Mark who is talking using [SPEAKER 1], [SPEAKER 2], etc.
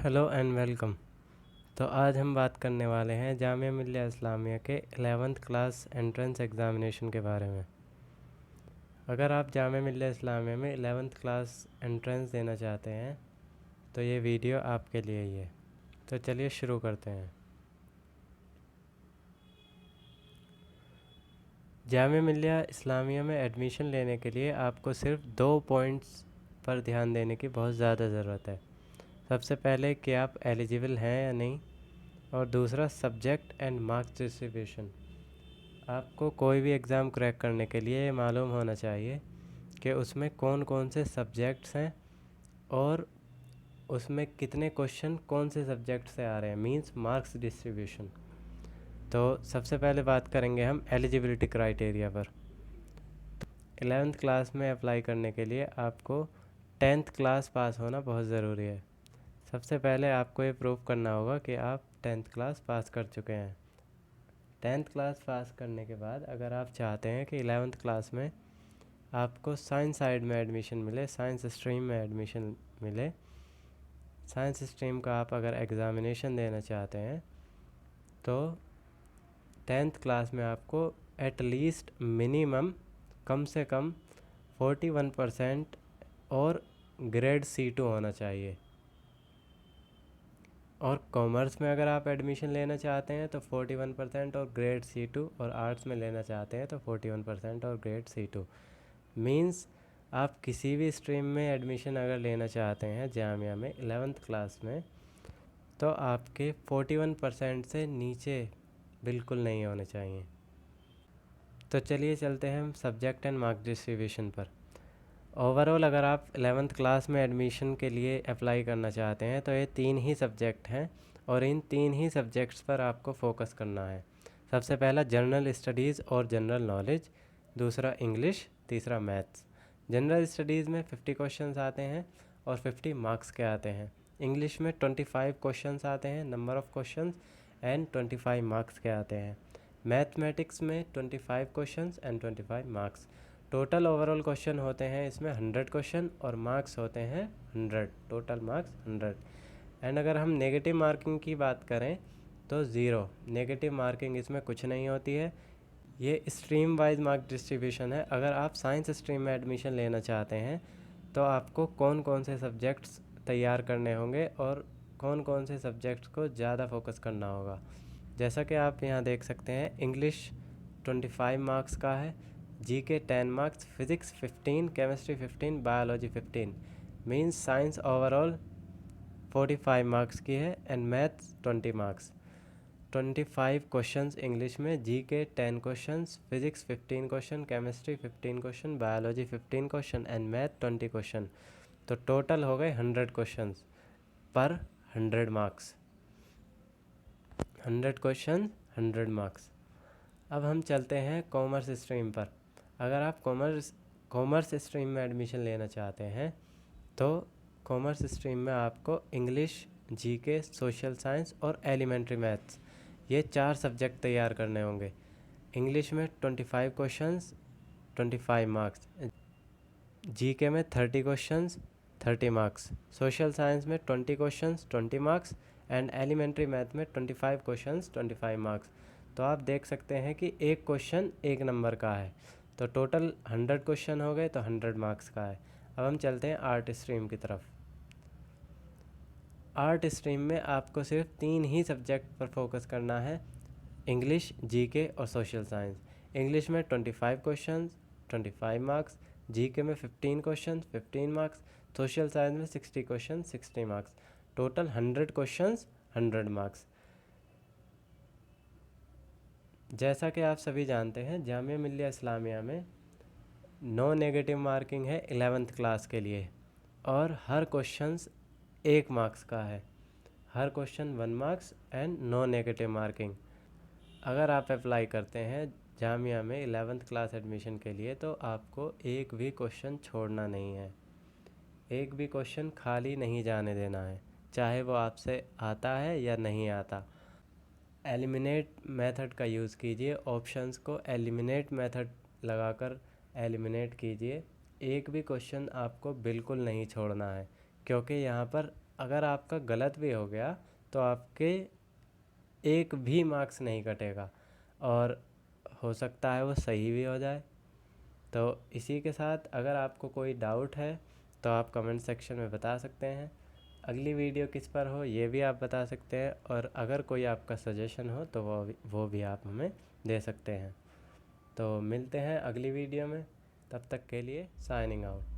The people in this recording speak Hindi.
[SPEAKER 1] Hello and welcome. तो आज हम बात करने वाले हैं जामिया मिल्लिया इस्लामिया के 11th क्लास एंट्रेंस एग्ज़ामिनेशन के बारे में। अगर आप जामिया मिल्लिया इस्लामिया में 11th क्लास एंट्रेंस देना चाहते हैं तो ये वीडियो आपके लिए ही है। तो चलिए शुरू करते हैं। जामिया मिल्लिया इस्लामिया में एडमिशन लेने के लिए आपको सिर्फ 2 पॉइंट्स पर ध्यान देने की बहुत ज़्यादा ज़रूरत है। सबसे पहले कि आप एलिजिबल हैं या नहीं, और दूसरा सब्जेक्ट एंड मार्क्स डिस्ट्रीब्यूशन। आपको कोई भी एग्ज़ाम क्रैक करने के लिए ये मालूम होना चाहिए कि उसमें कौन कौन से सब्जेक्ट्स हैं और उसमें कितने क्वेश्चन कौन से सब्जेक्ट से आ रहे हैं, मींस मार्क्स डिस्ट्रीब्यूशन। तो सबसे पहले बात करेंगे हम एलिजिबिलिटी क्राइटेरिया पर। 11th क्लास में अप्लाई करने के लिए आपको 10th क्लास पास होना बहुत ज़रूरी है। सबसे पहले आपको ये प्रूव करना होगा कि आप 10th क्लास पास कर चुके हैं। 10th क्लास पास करने के बाद अगर आप चाहते हैं कि 11th क्लास में आपको साइंस साइड में एडमिशन मिले, साइंस स्ट्रीम में एडमिशन मिले, साइंस स्ट्रीम का आप अगर एग्ज़ामिनेशन देना चाहते हैं तो 10th क्लास में आपको एटलीस्ट मिनिमम कम से कम 41% और ग्रेड C2 होना चाहिए। और कॉमर्स में अगर आप एडमिशन लेना चाहते हैं तो 41% और ग्रेड C2, और आर्ट्स में लेना चाहते हैं तो 41% और ग्रेड C2। मींस आप किसी भी स्ट्रीम में एडमिशन अगर लेना चाहते हैं जामिया में 11th क्लास में, तो आपके 41% से नीचे बिल्कुल नहीं होने चाहिए। तो चलिए चलते हैं हम सब्जेक्ट एंड मार्क डिस्ट्रीब्यूशन पर। ओवरऑल अगर आप 11th क्लास में एडमिशन के लिए अप्लाई करना चाहते हैं तो ये 3 ही सब्जेक्ट हैं और इन 3 ही सब्जेक्ट्स पर आपको फोकस करना है। सबसे पहला जनरल स्टडीज़ और जनरल नॉलेज, दूसरा इंग्लिश, तीसरा मैथ्स। जनरल स्टडीज़ में 50 क्वेश्चंस आते हैं और 50 मार्क्स के आते हैं। इंग्लिश में 25 क्वेश्चंस आते हैं, number of questions, and 25 marks के आते हैं। मैथमेटिक्स में 25 questions and 25 marks. Total overall question होते हैं इसमें 100 क्वेश्चन और मार्क्स होते हैं 100, टोटल मार्क्स 100। एंड अगर हम नेगेटिव मार्किंग की बात करें तो 0 नेगेटिव मार्किंग इसमें कुछ नहीं होती है। ये स्ट्रीम वाइज मार्क डिस्ट्रीब्यूशन है। अगर आप साइंस स्ट्रीम में एडमिशन लेना चाहते हैं तो आपको कौन कौन से सब्जेक्ट्स तैयार करने होंगे और कौन कौन से सब्जेक्ट्स को ज़्यादा फोकस करना होगा। जैसा कि आप यहाँ देख सकते हैं, इंग्लिश 25 मार्क्स का है, GK 10 marks, physics 15, chemistry 15, biology 15। Means science overall 45 marks की है and maths 20 marks. 25 questions English में, GK 10 questions, physics 15 question, chemistry 15 question, biology 15 question and math 20 question. तो टोटल हो गए 100 क्वेश्चंस पर 100 मार्क्स। 100 question 100 marks. अब हम चलते हैं कॉमर्स स्ट्रीम पर। अगर आप कॉमर्स स्ट्रीम में एडमिशन लेना चाहते हैं तो कॉमर्स स्ट्रीम में आपको इंग्लिश, जीके, सोशल साइंस और एलिमेंट्री मैथ्स, ये 4 सब्जेक्ट तैयार करने होंगे। इंग्लिश में 25 क्वेश्चंस 25 मार्क्स, जीके में 30 क्वेश्चंस 30 मार्क्स, सोशल साइंस में 20 questions 20 marks and elementary math में 25 क्वेश्चंस 25 मार्क्स। तो आप देख सकते हैं कि एक क्वेश्चन 1 नंबर का है, तो टोटल 100 क्वेश्चन हो गए तो 100 मार्क्स का है। अब हम चलते हैं आर्ट स्ट्रीम की तरफ। आर्ट स्ट्रीम में आपको सिर्फ 3 ही सब्जेक्ट पर फोकस करना है, इंग्लिश, जीके और सोशल साइंस। इंग्लिश में 25 क्वेश्चंस 25 मार्क्स, जीके में 15 क्वेश्चंस 15 मार्क्स, सोशल साइंस में 60 question 60 marks. Total 100 questions 100 marks. जैसा कि आप सभी जानते हैं, जामिया मिल्लिया इस्लामिया में नो नेगेटिव मार्किंग है 11th क्लास के लिए, और हर क्वेश्चंस 1 मार्क्स का है। हर question 1 marks and no negative marking. अगर आप अप्लाई करते हैं जामिया में 11th क्लास एडमिशन के लिए तो आपको एक भी क्वेश्चन छोड़ना नहीं है, एक भी क्वेश्चन खाली नहीं जाने देना है, चाहे वो आपसे आता है या नहीं आता। एलिमिनेट मेथड का यूज़ कीजिए, ऑप्शंस को एलिमिनेट मेथड लगाकर एलिमिनेट कीजिए। एक भी क्वेश्चन आपको बिल्कुल नहीं छोड़ना है, क्योंकि यहाँ पर अगर आपका गलत भी हो गया तो आपके एक भी मार्क्स नहीं कटेगा, और हो सकता है वो सही भी हो जाए। तो इसी के साथ अगर आपको कोई डाउट है तो आप कमेंट सेक्शन में बता सकते हैं। अगली वीडियो किस पर हो ये भी आप बता सकते हैं, और अगर कोई आपका सजेशन हो तो वो भी आप हमें दे सकते हैं। तो मिलते हैं अगली वीडियो में, तब तक के लिए साइनिंग आउट।